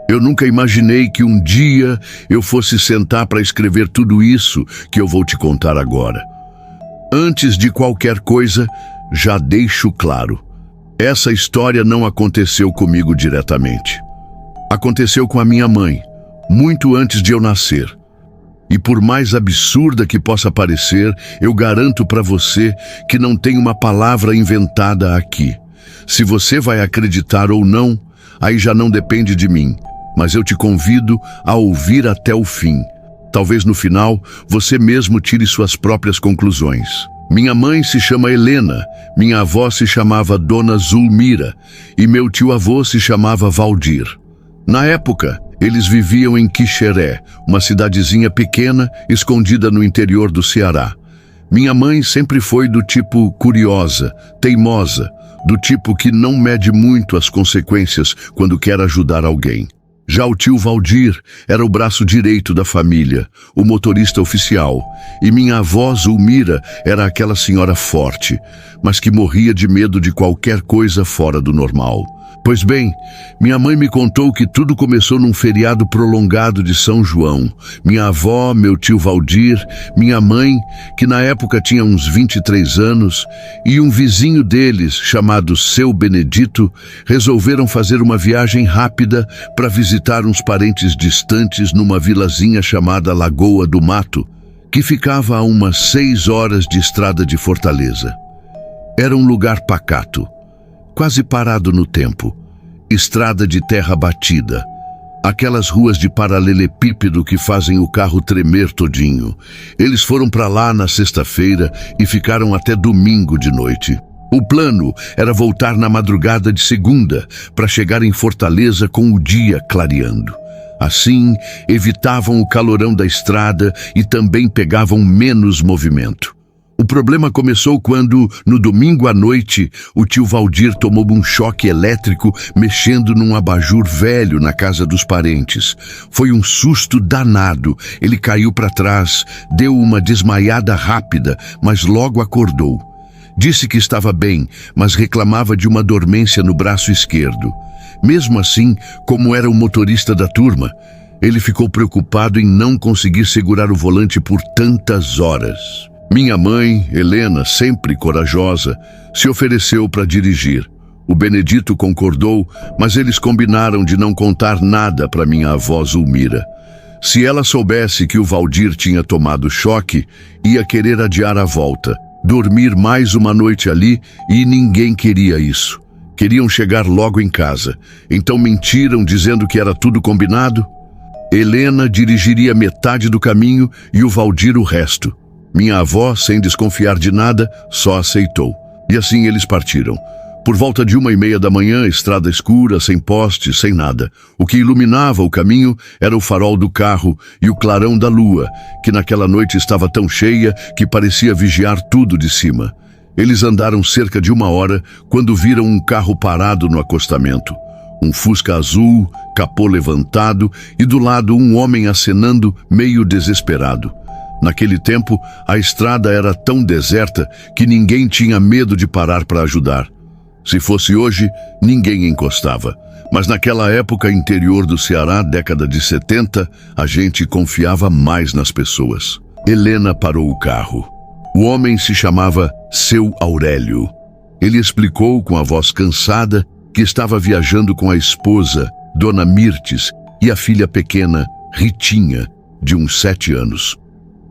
Eu nunca imaginei que um dia eu fosse sentar para escrever tudo isso que eu vou te contar agora. Antes de qualquer coisa, já deixo claro. Essa história não aconteceu comigo diretamente. Aconteceu com a minha mãe, muito antes de eu nascer. E por mais absurda que possa parecer, eu garanto para você que não tem uma palavra inventada aqui. Se você vai acreditar ou não, aí já não depende de mim. Mas eu te convido a ouvir até o fim. Talvez no final você mesmo tire suas próprias conclusões. Minha mãe se chama Helena, minha avó se chamava Dona Zulmira e meu tio-avô se chamava Valdir. Na época, eles viviam em Quixeré, uma cidadezinha pequena escondida no interior do Ceará. Minha mãe sempre foi do tipo curiosa, teimosa, do tipo que não mede muito as consequências quando quer ajudar alguém. Já o tio Valdir era o braço direito da família, o motorista oficial, e minha avó Zulmira era aquela senhora forte, mas que morria de medo de qualquer coisa fora do normal. Pois bem, minha mãe me contou que tudo começou num feriado prolongado de São João. Minha avó, meu tio Valdir, minha mãe, que na época tinha uns 23 anos, e um vizinho deles, chamado Seu Benedito, resolveram fazer uma viagem rápida para visitar uns parentes distantes numa vilazinha chamada Lagoa do Mato, que ficava a umas 6 horas de estrada de Fortaleza. Era um lugar pacato, quase parado no tempo, estrada de terra batida, aquelas ruas de paralelepípedo que fazem o carro tremer todinho. Eles foram para lá na sexta-feira e ficaram até domingo de noite. O plano era voltar na madrugada de segunda para chegar em Fortaleza com o dia clareando. Assim, evitavam o calorão da estrada e também pegavam menos movimento. O problema começou quando, no domingo à noite, o tio Valdir tomou um choque elétrico mexendo num abajur velho na casa dos parentes. Foi um susto danado. Ele caiu para trás, deu uma desmaiada rápida, mas logo acordou. Disse que estava bem, mas reclamava de uma dormência no braço esquerdo. Mesmo assim, como era o motorista da turma, ele ficou preocupado em não conseguir segurar o volante por tantas horas. Minha mãe, Helena, sempre corajosa, se ofereceu para dirigir. O Benedito concordou, mas eles combinaram de não contar nada para minha avó Zulmira. Se ela soubesse que o Valdir tinha tomado choque, ia querer adiar a volta, dormir mais uma noite ali, e ninguém queria isso. Queriam chegar logo em casa, então mentiram dizendo que era tudo combinado. Helena dirigiria metade do caminho e o Valdir o resto. Minha avó, sem desconfiar de nada, só aceitou. E assim eles partiram. Por volta de 1h30 da manhã, estrada escura, sem postes, sem nada. O que iluminava o caminho era o farol do carro e o clarão da lua, que naquela noite estava tão cheia que parecia vigiar tudo de cima. Eles andaram cerca de 1 hora quando viram um carro parado no acostamento. Um Fusca azul, capô levantado e do lado um homem acenando, meio desesperado. Naquele tempo, a estrada era tão deserta que ninguém tinha medo de parar para ajudar. Se fosse hoje, ninguém encostava. Mas naquela época, interior do Ceará, década de 70, a gente confiava mais nas pessoas. Helena parou o carro. O homem se chamava Seu Aurélio. Ele explicou com a voz cansada que estava viajando com a esposa, Dona Mirtes, e a filha pequena, Ritinha, de uns 7 anos.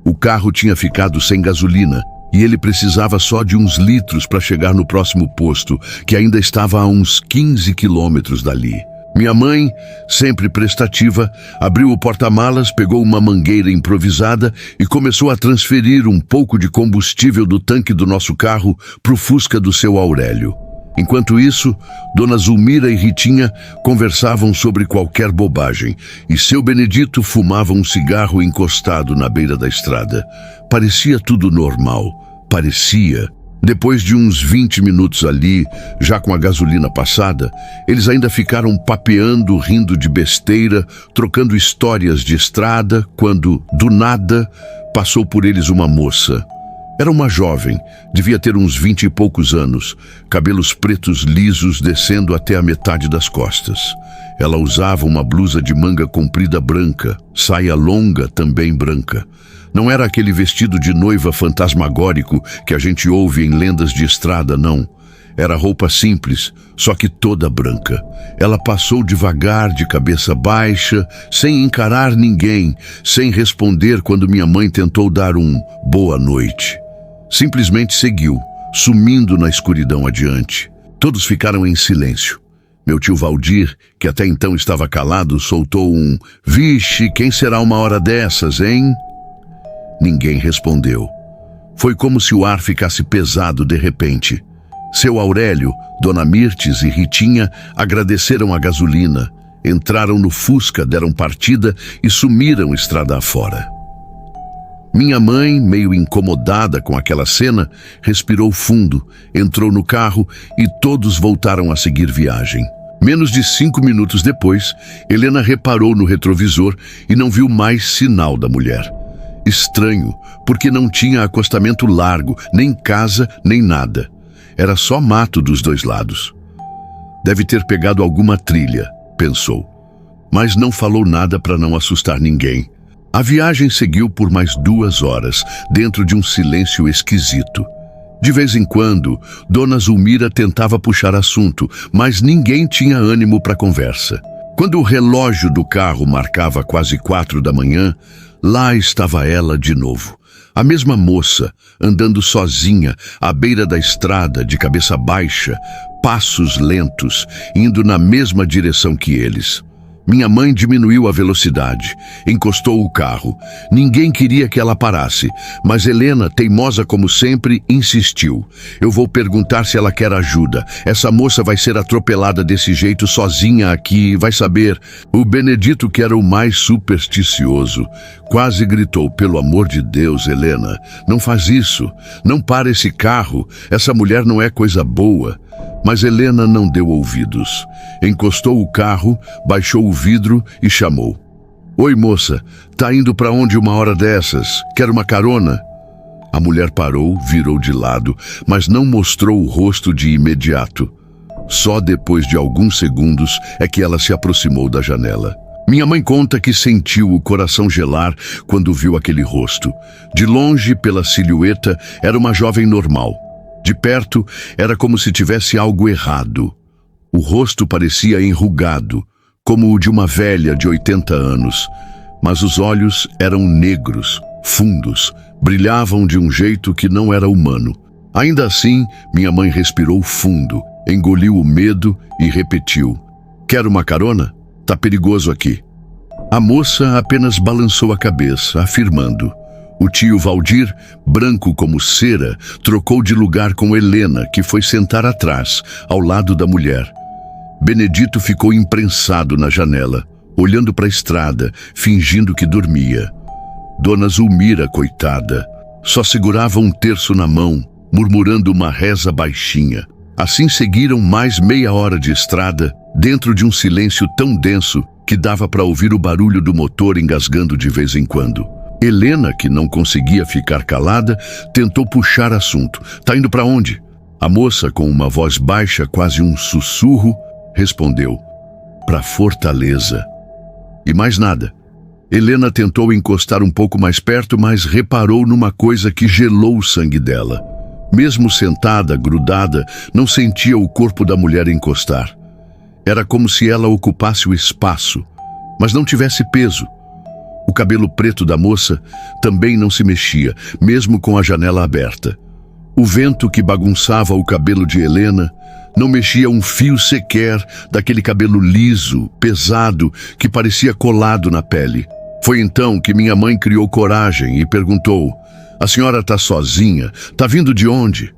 O carro tinha ficado sem gasolina e ele precisava só de uns litros para chegar no próximo posto, que ainda estava a uns 15 quilômetros dali. Minha mãe, sempre prestativa, abriu o porta-malas, pegou uma mangueira improvisada e começou a transferir um pouco de combustível do tanque do nosso carro para o Fusca do Seu Aurélio. Enquanto isso, Dona Zulmira e Ritinha conversavam sobre qualquer bobagem e Seu Benedito fumava um cigarro encostado na beira da estrada. Parecia tudo normal. Parecia. Depois de uns 20 minutos ali, já com a gasolina passada, eles ainda ficaram papeando, rindo de besteira, trocando histórias de estrada, quando, do nada, passou por eles uma moça. Era uma jovem, devia ter uns 20 e poucos anos, cabelos pretos lisos descendo até a metade das costas. Ela usava uma blusa de manga comprida branca, saia longa também branca. Não era aquele vestido de noiva fantasmagórico que a gente ouve em lendas de estrada, não. Era roupa simples, só que toda branca. Ela passou devagar, de cabeça baixa, sem encarar ninguém, sem responder quando minha mãe tentou dar um boa noite. Simplesmente seguiu, sumindo na escuridão adiante. Todos ficaram em silêncio. Meu tio Valdir, que até então estava calado, soltou um "Vixe, quem será uma hora dessas, hein?" Ninguém respondeu. Foi como se o ar ficasse pesado de repente. Seu Aurélio, Dona Mirtes e Ritinha agradeceram a gasolina, entraram no Fusca, deram partida e sumiram estrada afora. Minha mãe, meio incomodada com aquela cena, respirou fundo, entrou no carro e todos voltaram a seguir viagem. Menos de 5 minutos depois, Helena reparou no retrovisor e não viu mais sinal da mulher. Estranho, porque não tinha acostamento largo, nem casa, nem nada. Era só mato dos dois lados. Deve ter pegado alguma trilha, pensou. Mas não falou nada para não assustar ninguém. A viagem seguiu por mais 2 horas, dentro de um silêncio esquisito. De vez em quando, Dona Zulmira tentava puxar assunto, mas ninguém tinha ânimo para conversa. Quando o relógio do carro marcava quase 4 da manhã, lá estava ela de novo. A mesma moça, andando sozinha, à beira da estrada, de cabeça baixa, passos lentos, indo na mesma direção que eles. Minha mãe diminuiu a velocidade, encostou o carro. Ninguém queria que ela parasse, mas Helena, teimosa como sempre, insistiu. Eu vou perguntar se ela quer ajuda. Essa moça vai ser atropelada desse jeito sozinha aqui, vai saber. O Benedito, que era o mais supersticioso, quase gritou: pelo amor de Deus, Helena, não faz isso. Não para esse carro. Essa mulher não é coisa boa. Mas Helena não deu ouvidos. Encostou o carro, baixou o vidro e chamou. Oi, moça, tá indo pra onde uma hora dessas? Quer uma carona? A mulher parou, virou de lado, mas não mostrou o rosto de imediato. Só depois de alguns segundos é que ela se aproximou da janela. Minha mãe conta que sentiu o coração gelar quando viu aquele rosto. De longe, pela silhueta, era uma jovem normal. De perto, era como se tivesse algo errado. O rosto parecia enrugado, como o de uma velha de 80 anos. Mas os olhos eram negros, fundos, brilhavam de um jeito que não era humano. Ainda assim, minha mãe respirou fundo, engoliu o medo e repetiu: quer uma carona? Tá perigoso aqui. A moça apenas balançou a cabeça, afirmando. O tio Valdir, branco como cera, trocou de lugar com Helena, que foi sentar atrás, ao lado da mulher. Benedito ficou imprensado na janela, olhando para a estrada, fingindo que dormia. Dona Zulmira, coitada, só segurava um terço na mão, murmurando uma reza baixinha. Assim seguiram mais meia hora de estrada, dentro de um silêncio tão denso que dava para ouvir o barulho do motor engasgando de vez em quando. Helena, que não conseguia ficar calada, tentou puxar assunto. Tá indo para onde? A moça, com uma voz baixa, quase um sussurro, respondeu: para Fortaleza. E mais nada. Helena tentou encostar um pouco mais perto, mas reparou numa coisa que gelou o sangue dela. Mesmo sentada, grudada, não sentia o corpo da mulher encostar. Era como se ela ocupasse o espaço, mas não tivesse peso. O cabelo preto da moça também não se mexia, mesmo com a janela aberta. O vento que bagunçava o cabelo de Helena não mexia um fio sequer daquele cabelo liso, pesado, que parecia colado na pele. Foi então que minha mãe criou coragem e perguntou: a senhora está sozinha? Está vindo de onde?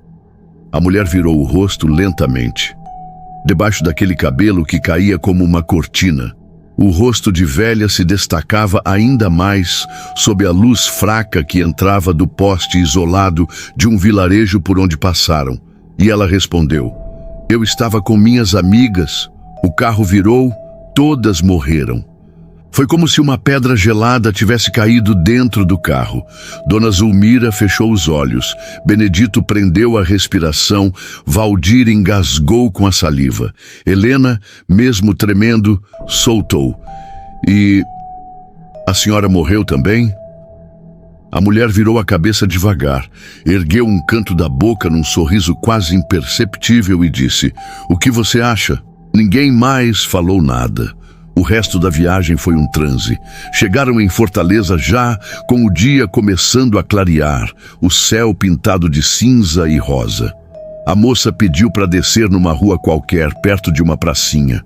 A mulher virou o rosto lentamente. Debaixo daquele cabelo que caía como uma cortina, o rosto de velha se destacava ainda mais sob a luz fraca que entrava do poste isolado de um vilarejo por onde passaram. E ela respondeu: eu estava com minhas amigas, o carro virou, todas morreram. Foi como se uma pedra gelada tivesse caído dentro do carro. Dona Zulmira fechou os olhos. Benedito prendeu a respiração. Valdir engasgou com a saliva. Helena, mesmo tremendo, soltou. E... a senhora morreu também? A mulher virou a cabeça devagar, ergueu um canto da boca num sorriso quase imperceptível e disse: "O que você acha?" Ninguém mais falou nada. O resto da viagem foi um transe. Chegaram em Fortaleza já com o dia começando a clarear, o céu pintado de cinza e rosa. A moça pediu para descer numa rua qualquer, perto de uma pracinha.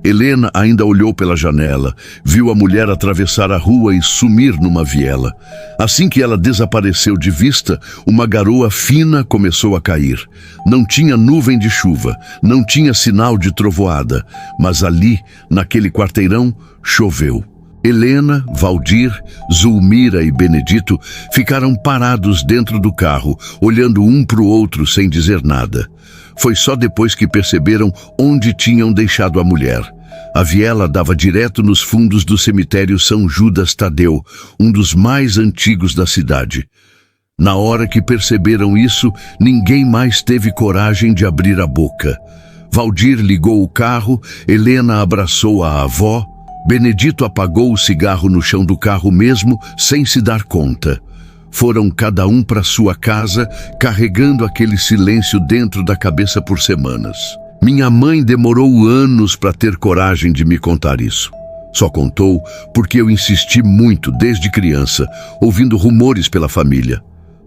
Helena ainda olhou pela janela, viu a mulher atravessar a rua e sumir numa viela. Assim que ela desapareceu de vista, uma garoa fina começou a cair. Não tinha nuvem de chuva, não tinha sinal de trovoada, mas ali, naquele quarteirão, choveu. Helena, Valdir, Zulmira e Benedito ficaram parados dentro do carro, olhando um para o outro sem dizer nada. Foi só depois que perceberam onde tinham deixado a mulher. A viela dava direto nos fundos do cemitério São Judas Tadeu, um dos mais antigos da cidade. Na hora que perceberam isso, ninguém mais teve coragem de abrir a boca. Valdir ligou o carro, Helena abraçou a avó, Benedito apagou o cigarro no chão do carro mesmo, sem se dar conta. Foram cada um para sua casa, carregando aquele silêncio dentro da cabeça por semanas. Minha mãe demorou anos para ter coragem de me contar isso. Só contou porque eu insisti muito desde criança, ouvindo rumores pela família.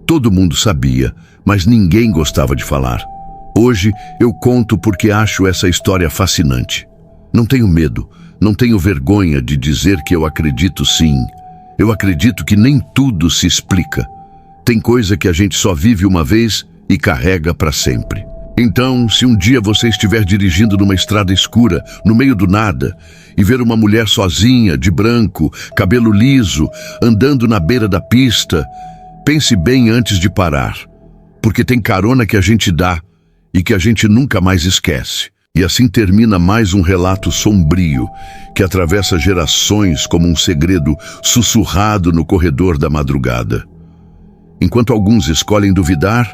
Todo mundo sabia, mas ninguém gostava de falar. Hoje eu conto porque acho essa história fascinante. Não tenho medo, não tenho vergonha de dizer que eu acredito sim. Eu acredito que nem tudo se explica. Tem coisa que a gente só vive uma vez e carrega para sempre. Então, se um dia você estiver dirigindo numa estrada escura, no meio do nada, e ver uma mulher sozinha, de branco, cabelo liso, andando na beira da pista, pense bem antes de parar, porque tem carona que a gente dá e que a gente nunca mais esquece. E assim termina mais um relato sombrio que atravessa gerações como um segredo sussurrado no corredor da madrugada. Enquanto alguns escolhem duvidar,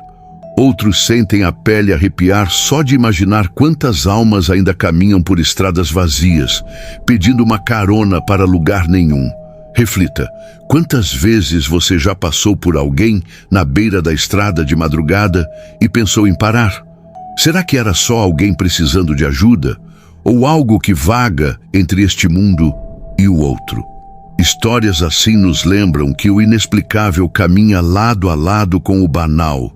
outros sentem a pele arrepiar só de imaginar quantas almas ainda caminham por estradas vazias, pedindo uma carona para lugar nenhum. Reflita, quantas vezes você já passou por alguém na beira da estrada de madrugada e pensou em parar? Será que era só alguém precisando de ajuda? Ou algo que vaga entre este mundo e o outro? Histórias assim nos lembram que o inexplicável caminha lado a lado com o banal,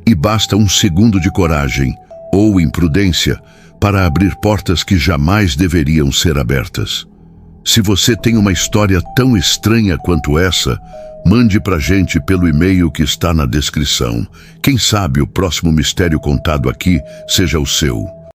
e basta um segundo de coragem ou imprudência para abrir portas que jamais deveriam ser abertas. Se você tem uma história tão estranha quanto essa, mande pra gente pelo e-mail que está na descrição. Quem sabe o próximo mistério contado aqui seja o seu.